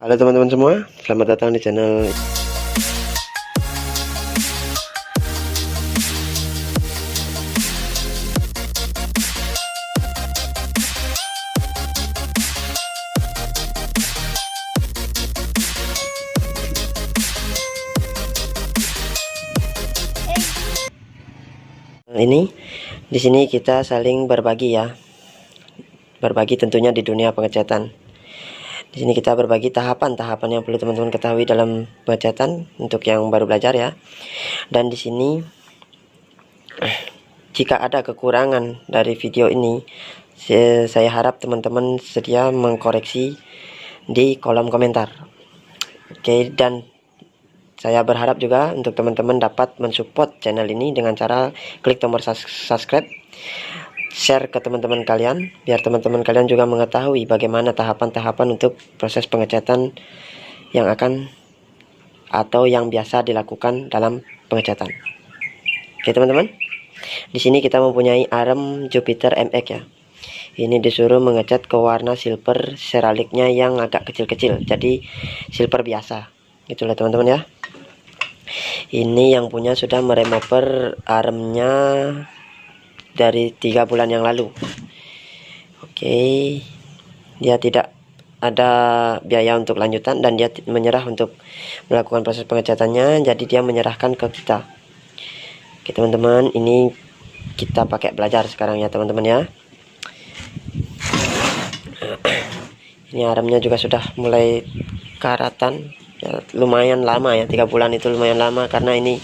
Halo teman-teman semua, selamat datang di channel ini. Di sini kita saling berbagi ya, berbagi tentunya di dunia pengecatan. Di sini kita berbagi tahapan-tahapan yang perlu teman-teman ketahui dalam pengecatan untuk yang baru belajar ya. Dan di sini jika ada kekurangan dari video ini, saya harap teman-teman sedia mengkoreksi di kolom komentar. Oke, dan saya berharap juga untuk teman-teman dapat mensupport channel ini dengan cara klik tombol subscribe, share ke teman-teman kalian, biar teman-teman kalian juga mengetahui bagaimana tahapan-tahapan untuk proses pengecatan yang akan atau yang biasa dilakukan dalam pengecatan. Oke teman-teman, di sini kita mempunyai arem Jupiter MX ya. Ini disuruh mengecat ke warna silver seraliknya yang agak kecil-kecil, jadi silver biasa. Itulah teman-teman ya. Ini yang punya sudah meremover aremnya dari 3 bulan yang lalu. Oke, dia tidak ada biaya untuk lanjutan dan dia menyerah untuk melakukan proses pengecatannya, jadi dia menyerahkan ke kita. Oke teman-teman, ini kita pakai belajar sekarang ya teman-teman ya. Ini aremnya juga sudah mulai karatan ya, lumayan lama ya, 3 bulan itu lumayan lama karena ini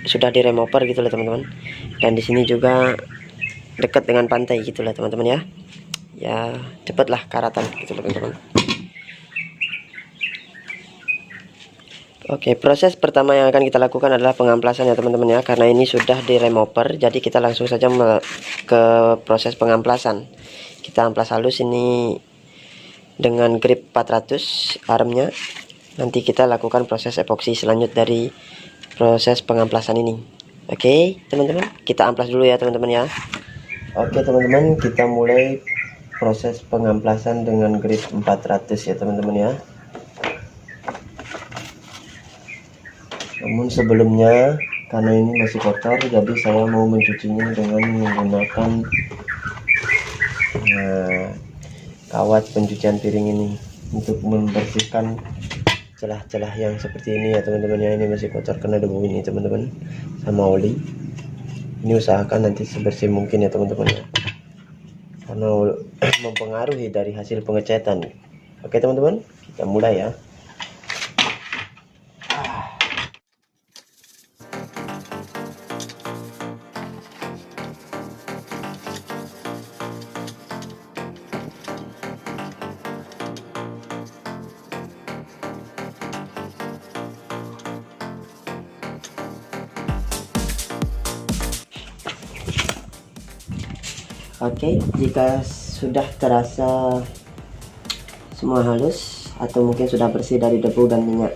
sudah diremover gitu loh teman-teman. Dan di sini juga dekat dengan pantai gitu lah teman-teman ya. Ya cepatlah karatan gitu loh teman-teman. Oke, proses pertama yang akan kita lakukan adalah pengamplasan ya teman-teman ya. Karena ini sudah diremover, jadi kita langsung saja ke proses pengamplasan. Kita amplas halus ini dengan grip 400 armnya. Nanti kita lakukan proses epoksi selanjut dari proses pengamplasan ini. Oke teman-teman, kita amplas dulu ya teman-teman ya. Oke teman-teman, kita mulai proses pengamplasan dengan grip 400 ya teman-teman ya. Namun sebelumnya, karena ini masih kotor, jadi saya mau mencucinya dengan menggunakan kawat pencucian piring ini untuk membersihkan celah-celah yang seperti ini ya teman-teman ya. Ini masih kotor karena debu ini teman-teman sama oli. Ini usahakan nanti sebersih mungkin ya teman-teman ya, karena mempengaruhi dari hasil pengecatan. Oke teman-teman, kita mulai ya. Oke, jika sudah terasa semua halus atau mungkin sudah bersih dari debu dan minyak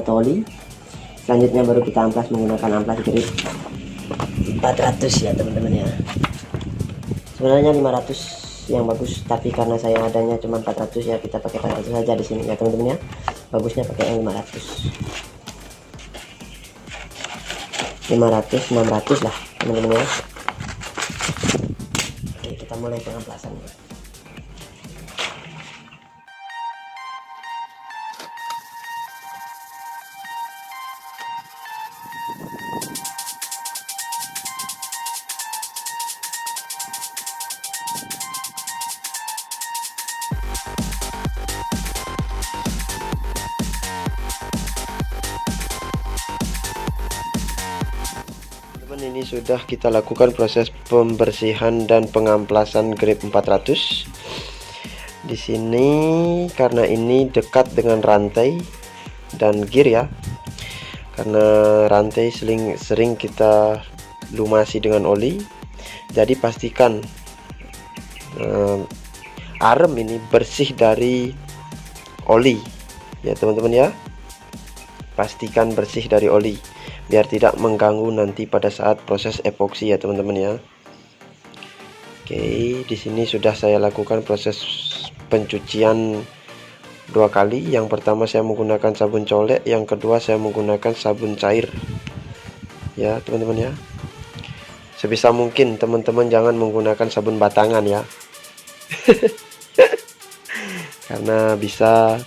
oli, selanjutnya baru kita amplas menggunakan amplas grip 400 ya teman-teman ya. Sebenarnya 500 yang bagus, tapi karena saya adanya cuma 400 ya, kita pakai 400 saja di sini ya teman-teman ya. Bagusnya pakai yang 500, 600 lah teman-teman ya. Kita mulai pengamplasannya. Ini sudah kita lakukan proses pembersihan dan pengamplasan grip 400. Di sini karena ini dekat dengan rantai dan gear ya, karena rantai sering kita lumasi dengan oli, jadi pastikan arem ini bersih dari oli ya teman-teman ya. Pastikan bersih dari oli biar tidak mengganggu nanti pada saat proses epoksi ya teman-teman ya. Oke, di sini sudah saya lakukan proses pencucian dua kali. Yang pertama saya menggunakan sabun colek, yang kedua saya menggunakan sabun cair ya teman-teman ya. Sebisa mungkin teman-teman jangan menggunakan sabun batangan ya karena bisa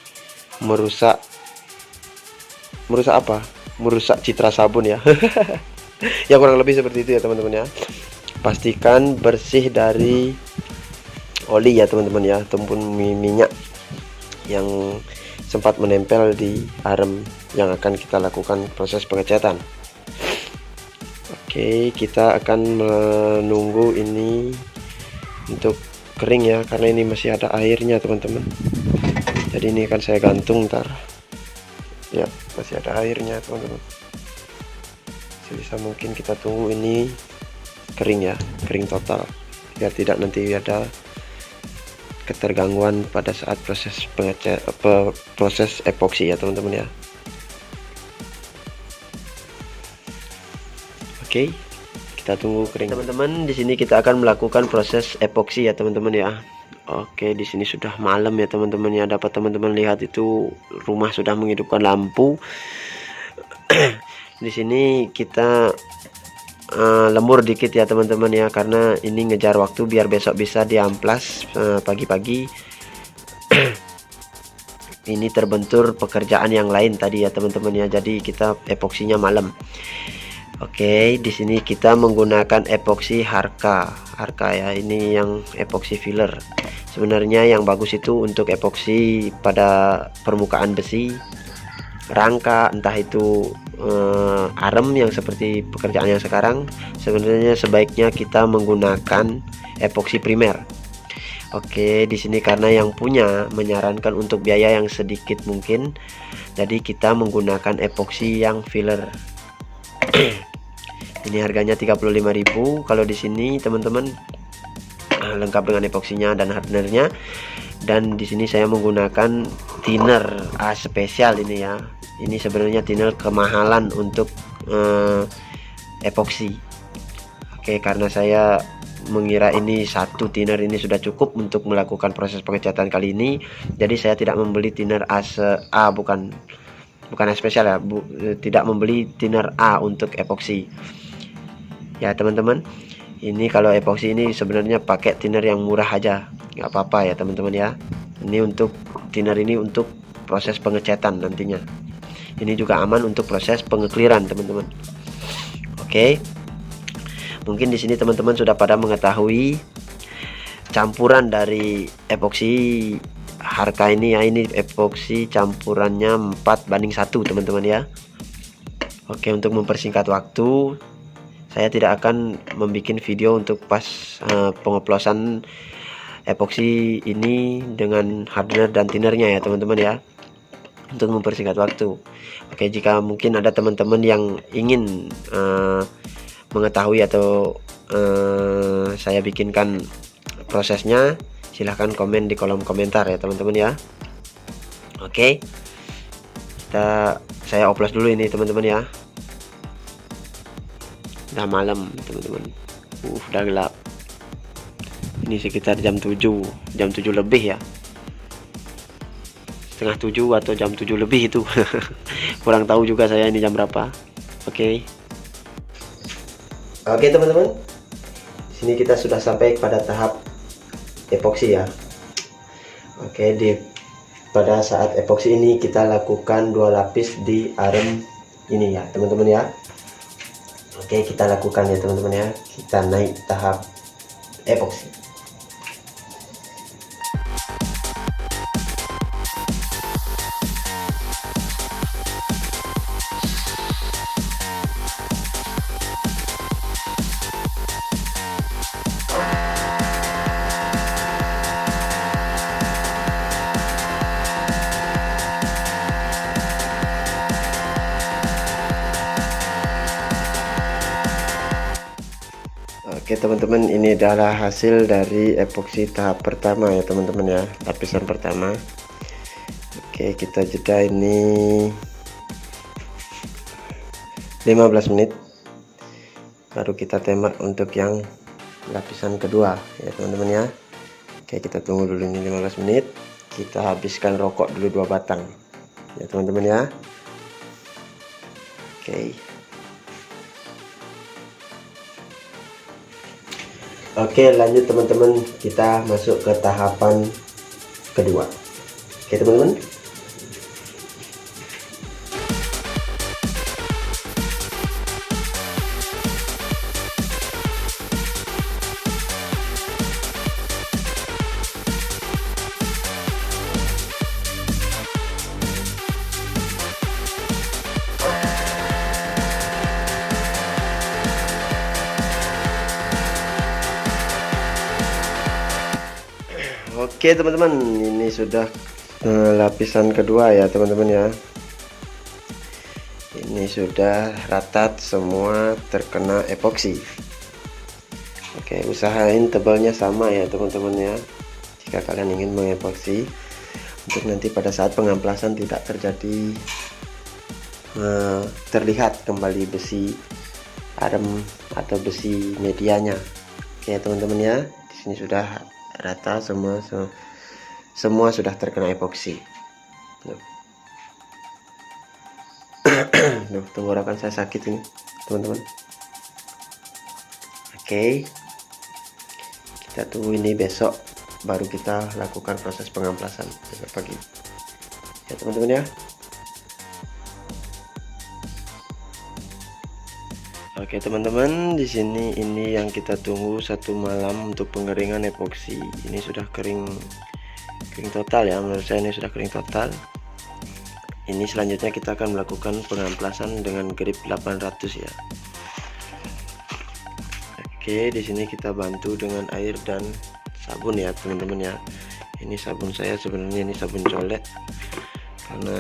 merusak apa, merusak citra sabun ya. Ya kurang lebih seperti itu ya teman-teman ya. Pastikan bersih dari oli ya teman-teman ya, ataupun minyak yang sempat menempel di arem yang akan kita lakukan proses pengecatan. Oke, kita akan menunggu ini untuk kering ya, karena ini masih ada airnya teman-teman. Jadi ini akan saya gantung ntar ya, masih ada airnya teman-teman. Sebisa mungkin kita tunggu ini kering ya, kering total, biar tidak nanti ada ketergangguan pada saat proses proses epoksi ya teman-teman ya. Oke, kita tunggu kering teman-teman. Di sini kita akan melakukan proses epoksi ya teman-teman ya. Oke, di sini sudah malam ya teman-teman ya. Dapat teman-teman lihat itu rumah sudah menghidupkan lampu. Di sini kita lemur dikit ya teman-teman ya, karena ini ngejar waktu biar besok bisa diamplas pagi-pagi. Ini terbentur pekerjaan yang lain tadi ya teman-teman ya, jadi kita epoksinya malam. Oke, di sini kita menggunakan epoksi Harka ya, ini yang epoksi filler. Sebenarnya yang bagus itu untuk epoksi pada permukaan besi, rangka, entah itu arem yang seperti pekerjaan yang sekarang. Sebenarnya sebaiknya kita menggunakan epoksi primer. Oke, di sini karena yang punya menyarankan untuk biaya yang sedikit mungkin, jadi kita menggunakan epoksi yang filler. Ini harganya 35.000. Kalau di sini teman-teman lengkap dengan epoksinya dan hardenernya. Dan di sini saya menggunakan thinner A spesial ini ya. Ini sebenarnya thinner kemahalan untuk epoksi. Oke, karena saya mengira ini satu thinner ini sudah cukup untuk melakukan proses pengecatan kali ini, jadi saya tidak membeli thinner bukan A spesial ya, tidak membeli thinner A untuk epoksi ya teman-teman. Ini kalau epoksi ini sebenarnya pakai thinner yang murah aja, nggak apa-apa ya teman-teman ya. Ini untuk thinner ini untuk proses pengecatan nantinya. Ini juga aman untuk proses pengekliran teman-teman. Oke, mungkin di sini teman-teman sudah pada mengetahui campuran dari epoksi Harka ini ya. Ini epoksi campurannya 4:1 teman-teman ya. Oke, untuk mempersingkat waktu, saya tidak akan membuat video untuk pas pengoplosan epoksi ini dengan hardener dan thinnernya ya teman-teman ya, untuk mempersingkat waktu. Oke, jika mungkin ada teman-teman yang ingin mengetahui atau saya bikinkan prosesnya, silahkan komen di kolom komentar ya teman-teman ya. Oke, saya oplos dulu ini teman-teman ya. Udah malam teman-teman, udah gelap. Ini sekitar jam 7 lebih ya, setengah 7 atau jam 7 lebih itu. Kurang tahu juga saya ini jam berapa. Oke teman-teman, sini kita sudah sampai pada tahap epoksi ya. Oke, pada saat epoksi ini kita lakukan 2 lapis di arem ini ya teman-teman ya. Oke, kita lakukan ya teman-teman ya, kita naik tahap epoksi. Oke teman-teman, ini adalah hasil dari epoksi tahap pertama ya teman-teman ya, lapisan pertama. Oke, kita jeda ini 15 menit, baru kita tembak untuk yang lapisan kedua ya teman-teman ya. Oke, kita tunggu dulu ini 15 menit. kita habiskan rokok dulu 2 batang ya teman-teman ya. Oke, lanjut teman-teman, kita masuk ke tahapan kedua. Oke teman-teman. Oke teman-teman, ini sudah lapisan kedua ya teman-teman ya. Ini sudah rata semua terkena epoksi. Oke, usahain tebalnya sama ya teman-teman ya, jika kalian ingin mengepoksi, untuk nanti pada saat pengamplasan tidak terjadi terlihat kembali besi arem atau besi medianya. Oke teman-teman ya, di sini sudah rata semua sudah terkena epoksi. Duh, tenggorokan saya sakit ini teman-teman. Oke, kita tunggu ini besok baru kita lakukan proses pengamplasan besok pagi ya teman-teman ya. Oke teman-teman, di sini ini yang kita tunggu 1 malam untuk pengeringan epoksi. Ini sudah kering total ya, menurut saya ini sudah kering total. Ini selanjutnya kita akan melakukan pengamplasan dengan grip 800 ya. Oke, di sini kita bantu dengan air dan sabun ya teman-teman ya. Ini sabun saya sebenarnya ini sabun colek karena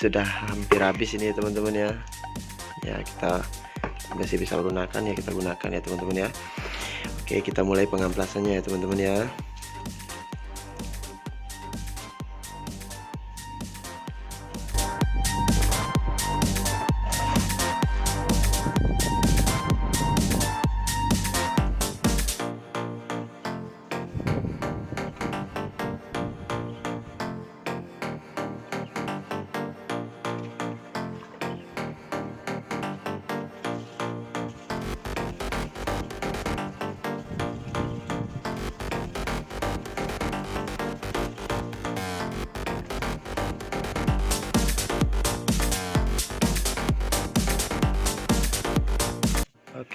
sudah hampir habis ini teman-teman ya. Ya, kita masih bisa gunakan ya, kita gunakan ya teman-teman ya. Oke, kita mulai pengamplasannya ya teman-teman ya.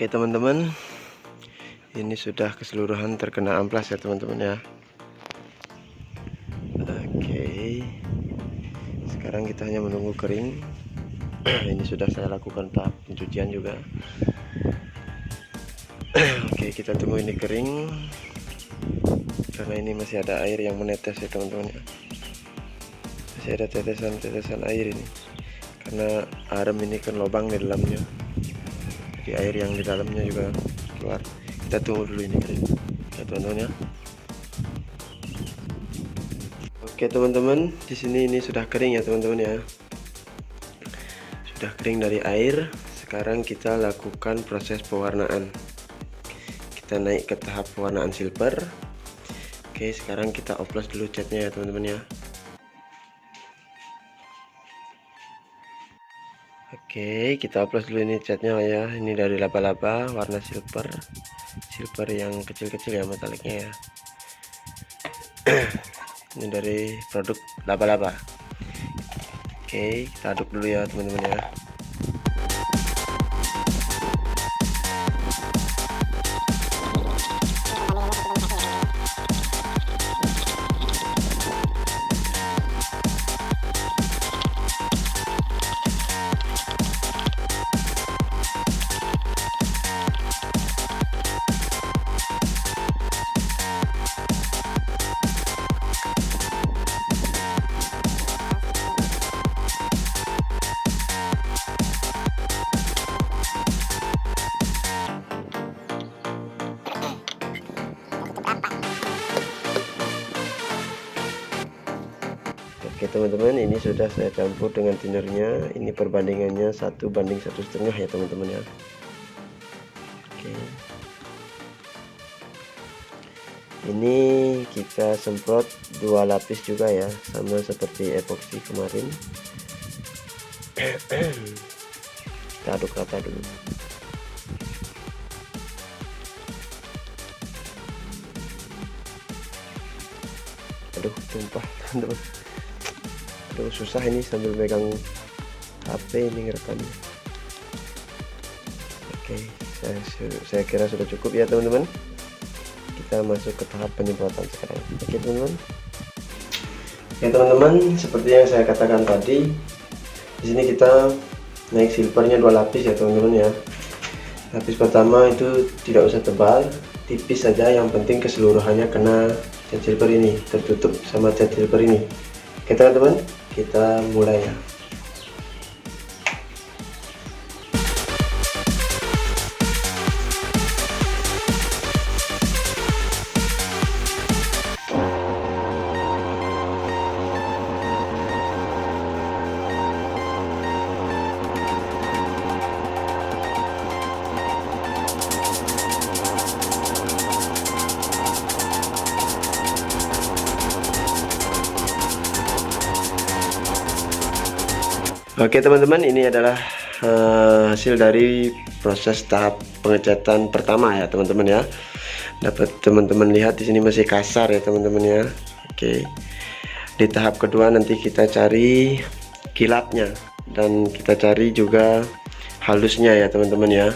Oke teman-teman, ini sudah keseluruhan terkena amplas ya teman-teman ya. Oke, sekarang kita hanya menunggu kering. Ini sudah saya lakukan tahap pencucian juga. Oke, kita tunggu ini kering karena ini masih ada air yang menetes ya teman-teman ya. Masih ada tetesan-tetesan air ini karena arem ini kan lubang di dalamnya, jadi air yang di dalamnya juga keluar. Kita tunggu dulu ini kering ya teman-teman ya. Oke teman-teman, di sini ini sudah kering ya teman-teman ya, sudah kering dari air. Sekarang kita lakukan proses pewarnaan. Kita naik ke tahap pewarnaan silver. Oke, sekarang kita oplos dulu catnya ya teman-teman ya. Oke, kita oplos dulu ini catnya ya. Ini dari laba-laba warna silver yang kecil-kecil ya, metaliknya ya. Ini dari produk laba-laba. Oke, kita aduk dulu ya teman-teman ya. Oke teman-teman, ini sudah saya campur dengan tinernya. Ini perbandingannya 1:1,5 ya teman-teman ya. Oke, Ini kita semprot 2 lapis juga ya, sama seperti epoxy kemarin. Kita aduk rata dulu. Aduh, tumpah teman-teman. Aduh, susah ini sambil megang HP ini ngerekamnya. Oke, saya kira sudah cukup ya teman-teman. Kita masuk ke tahap penyemprotan sekarang. Oke teman-teman. Oke teman-teman, seperti yang saya katakan tadi, di sini kita naik silvernya 2 lapis ya teman-teman ya. Lapis pertama itu tidak usah tebal, tipis saja, yang penting keseluruhannya kena cat silver ini, tertutup sama cat silver ini. Oke teman-teman, kita mulai ya. Oke teman-teman, ini adalah hasil dari proses tahap pengecatan pertama ya teman-teman ya. Dapat teman-teman lihat di sini masih kasar ya teman-teman ya. Oke. Di tahap kedua nanti kita cari kilapnya dan kita cari juga halusnya ya teman-teman ya.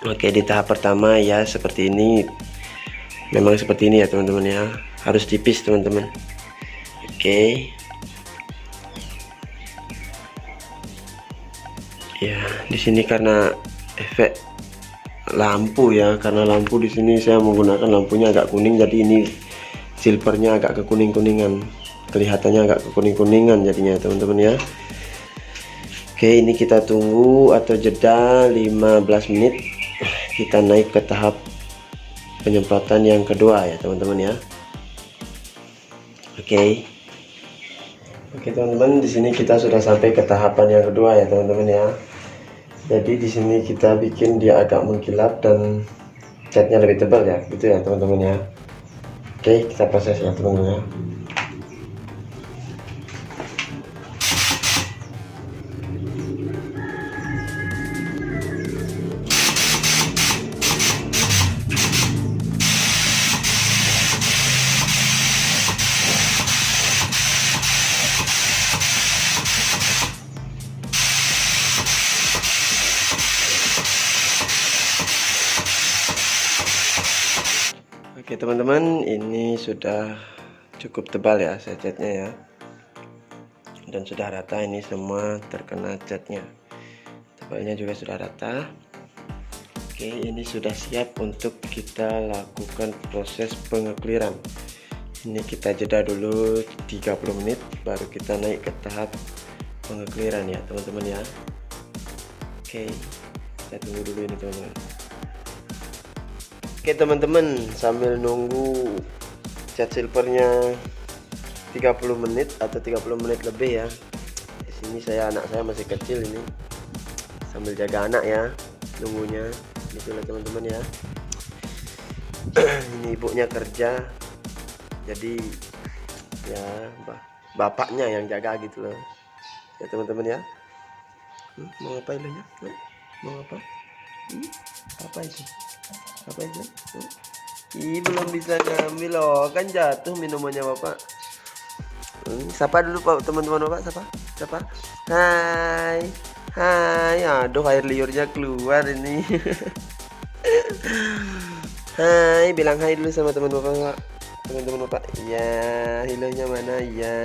Oke, di tahap pertama ya seperti ini. Memang seperti ini ya teman-teman ya. Harus tipis teman-teman. Oke. Ya, di sini karena efek lampu ya, karena lampu di sini saya menggunakan lampunya agak kuning, jadi ini silvernya agak kekuning-kuningan, kelihatannya agak kekuning-kuningan jadinya teman-teman ya. Oke, ini kita tunggu atau jeda 15 menit, kita naik ke tahap penyemprotan yang kedua ya teman-teman ya. Oke teman-teman, di sini kita sudah sampai ke tahapan yang kedua ya teman-teman ya. Jadi di sini kita bikin dia agak mengkilap dan catnya lebih tebal ya, gitu ya teman-teman ya. Oke, kita proses ya teman-teman ya. Oke teman-teman, ini sudah cukup tebal ya saya catnya ya, dan sudah rata, ini semua terkena catnya, tebalnya juga sudah rata. Oke, ini sudah siap untuk kita lakukan proses pengekliran. Ini kita jeda dulu 30 menit baru kita naik ke tahap pengekliran ya teman-teman ya. Oke, kita tunggu dulu ini teman-teman. Oke teman-teman, sambil nunggu cat silvernya 30 menit atau 30 menit lebih ya. Di sini anak saya masih kecil ini, sambil jaga anak ya, nunggunya gitulah teman-teman ya. Ini ibunya kerja, jadi ya bapaknya yang jaga gitu loh ya teman-teman ya. Mau apa ilahnya? Mau apa? Apa itu? Apa itu? Ih, belum bisa ngambil loh, kan jatuh minumannya bapak. Sapa dulu pak teman-teman bapak, sapa. Hai, aduh air liurnya keluar ini. Hai, bilang hai dulu sama teman-teman bapak. Ya, hilangnya mana ya?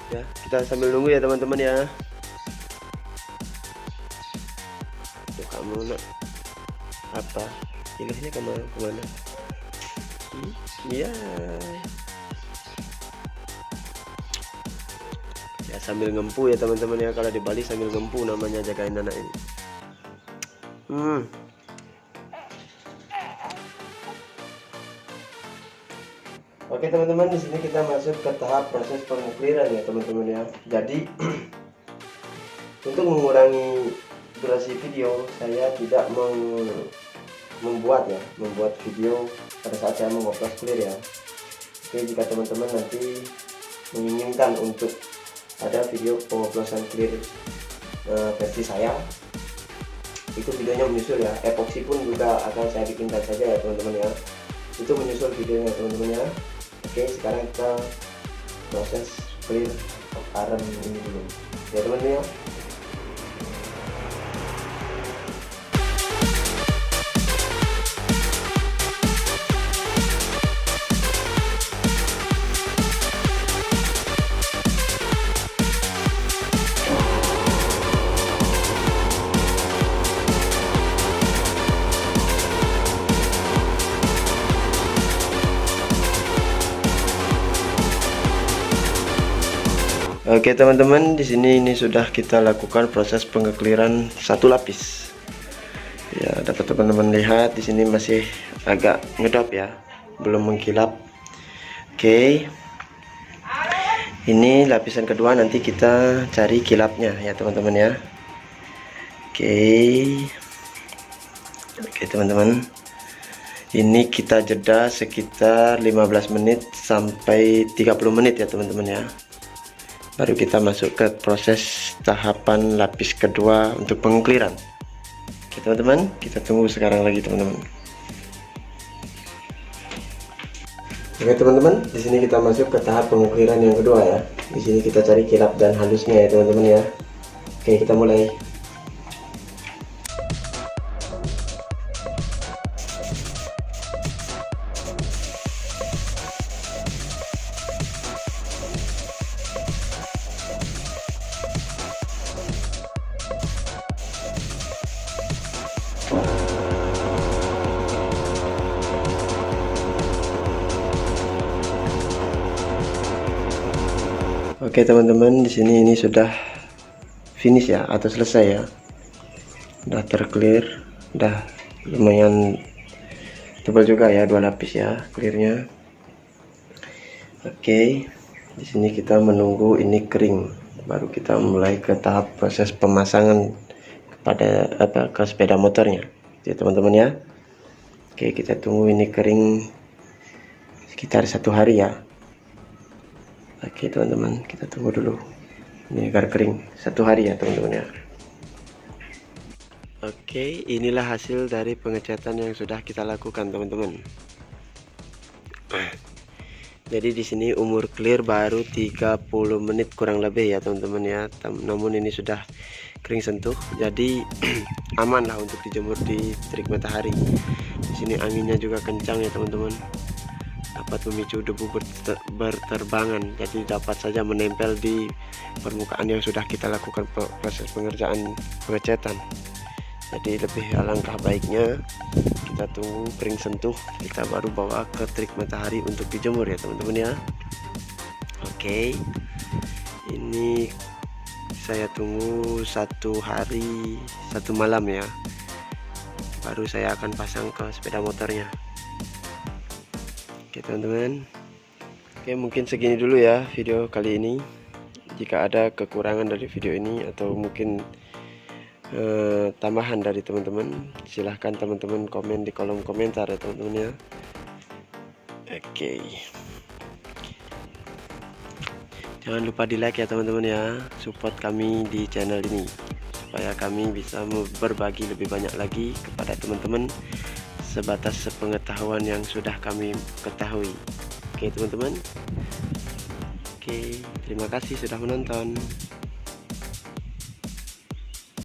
Ya, kita sambil nunggu ya teman-teman ya. Tuh kamu nak apa? Hilangnya kemana? Iya. Ya sambil ngempu ya teman-teman ya, kalau di Bali sambil ngempu namanya jagain anak ini. Oke teman-teman, di sini kita masuk ke tahap proses pengukliran ya teman-teman ya. Jadi untuk mengurangi durasi video, saya tidak membuat video pada saat saya mengoplos clear ya. Oke, jika teman-teman nanti menginginkan untuk ada video pengoplosan clear versi saya, itu videonya menyusul ya. Epoxy pun juga akan saya bikinkan saja ya teman-teman ya, itu menyusul videonya teman-teman ya. Oke, sekarang kita proses clear arem ini dulu ya teman-teman ya. Oke teman-teman, di sini ini sudah kita lakukan proses pengekliran satu lapis. Ya, dapat teman-teman lihat di sini masih agak ngedap ya, belum mengkilap. Oke. Ini lapisan kedua, nanti kita cari kilapnya ya teman-teman ya. Oke. Oke teman-teman. Ini kita jeda sekitar 15 menit sampai 30 menit ya teman-teman ya. Baru kita masuk ke proses tahapan lapis kedua untuk pengekliran. Oke teman-teman, kita tunggu sekarang lagi teman-teman. Oke teman-teman, di sini kita masuk ke tahap pengekliran yang kedua ya. Di sini kita cari kilap dan halusnya ya teman-teman ya. Oke, kita mulai. Oke teman-teman, di sini ini sudah finish ya, atau selesai ya. Udah terclear, udah lumayan tebal juga ya, 2 lapis ya clearnya. Oke, di sini kita menunggu ini kering, baru kita mulai ke tahap proses pemasangan kepada ke sepeda motornya ya teman-teman ya. Oke, kita tunggu ini kering sekitar 1 hari ya. Oke teman-teman, kita tunggu dulu ini agar kering 1 hari ya teman-teman ya. Oke, inilah hasil dari pengecatan yang sudah kita lakukan teman-teman. Jadi di sini umur clear baru 30 menit kurang lebih ya teman-teman ya. Namun ini sudah kering sentuh, jadi aman lah untuk dijemur di terik matahari. Di sini anginnya juga kencang ya teman-teman, dapat memicu debu berterbangan, jadi dapat saja menempel di permukaan yang sudah kita lakukan proses pengerjaan pengecatan. Jadi lebih alangkah baiknya kita tunggu kering sentuh, kita baru bawa ke terik matahari untuk dijemur ya teman-teman ya. Oke, ini saya tunggu 1 hari 1 malam ya, baru saya akan pasang ke sepeda motornya. Oke teman-teman, oke mungkin segini dulu ya video kali ini. Jika ada kekurangan dari video ini atau mungkin tambahan dari teman-teman, silahkan teman-teman komen di kolom komentar ya teman-teman ya. Oke, jangan lupa di like ya teman-teman ya, support kami di channel ini supaya kami bisa berbagi lebih banyak lagi kepada teman-teman sebatas sepengetahuan yang sudah kami ketahui. Oke teman-teman, oke, terima kasih sudah menonton.